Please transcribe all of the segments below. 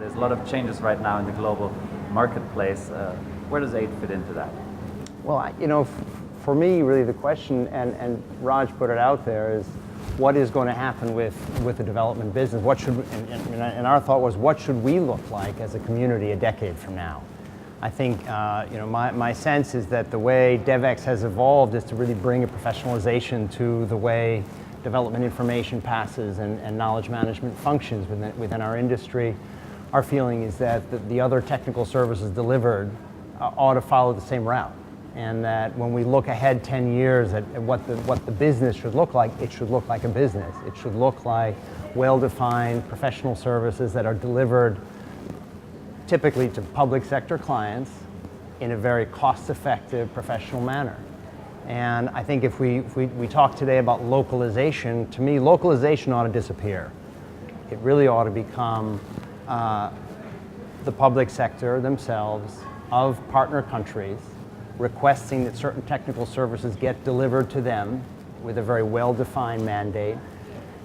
There's a lot of changes right now in the global marketplace. Where does aid fit into that? Well, for me, really the question, and Raj put it out there, is what is going to happen with the development business? What should, and our thought was, what should we look like as a community a decade from now? I think, my sense is that the way DevEx has evolved is to really bring a professionalization to the way development information passes and knowledge management functions within our industry. Our feeling is that the other technical services delivered ought to follow the same route. And that when we look ahead 10 years at what the business should look like, it should look like a business. It should look like well-defined professional services that are delivered typically to public sector clients in a very cost-effective, professional manner. And I think if we talk today about localization, to me, localization ought to disappear. It really ought to become the public sector themselves of partner countries requesting that certain technical services get delivered to them with a very well-defined mandate,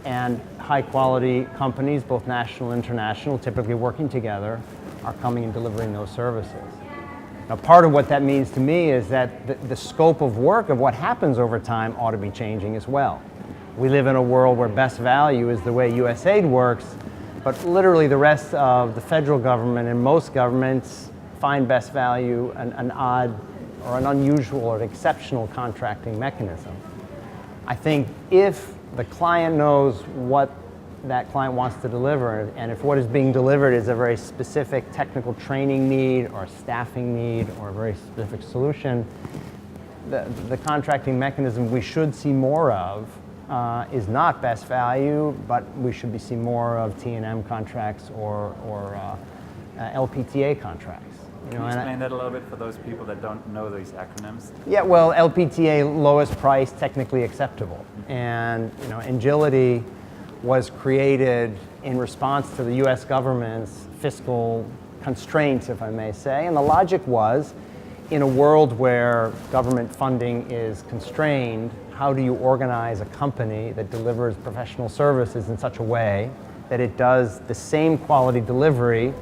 and high-quality companies, both national and international, typically working together, are coming and delivering those services. Now, part of what that means to me is that the scope of work of what happens over time ought to be changing as well. We live in a world where best value is the way USAID works, but literally the rest of the federal government and most governments find best value an odd or an unusual or an exceptional contracting mechanism. I think if the client knows what that client wants to deliver, and if what is being delivered is a very specific technical training need or staffing need or a very specific solution, the contracting mechanism we should see more of is not best value, but we should be seeing more of T&M contracts or LPTA contracts. Can you explain that a little bit for those people that don't know these acronyms? Yeah, well, LPTA, lowest price, technically acceptable. And Engility was created in response to the US government's fiscal constraints, if I may say. And the logic was, in a world where government funding is constrained, how do you organize a company that delivers professional services in such a way that it does the same quality delivery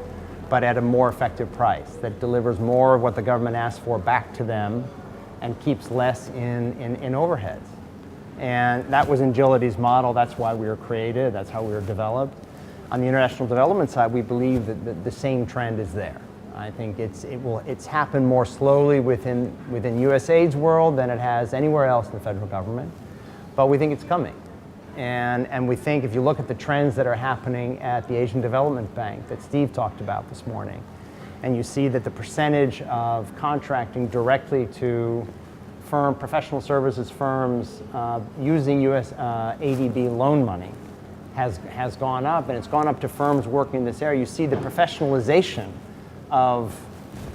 but at a more effective price, that delivers more of what the government asks for back to them and keeps less in overheads. And that was Engility's model. That's why we were created. That's how we were developed. On the international development side, we believe that the same trend is there. I think it's happened more slowly within USAID's world than it has anywhere else in the federal government, but we think it's coming. And we think if you look at the trends that are happening at the Asian Development Bank that Steve talked about this morning, and you see that the percentage of contracting directly to professional services firms using US ADB loan money has gone up, and it's gone up to firms working in this area. You see the professionalization of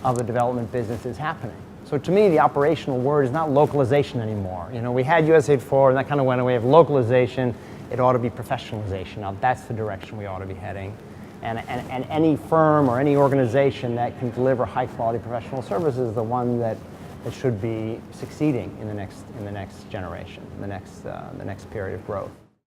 the development business is happening. So to me, the operational word is not localization anymore. We had USAID Forward, and that kind of went away. Of localization, it ought to be professionalization. Now that's the direction we ought to be heading. And any firm or any organization that can deliver high quality professional services is the one that should be succeeding in the next generation, the next period of growth.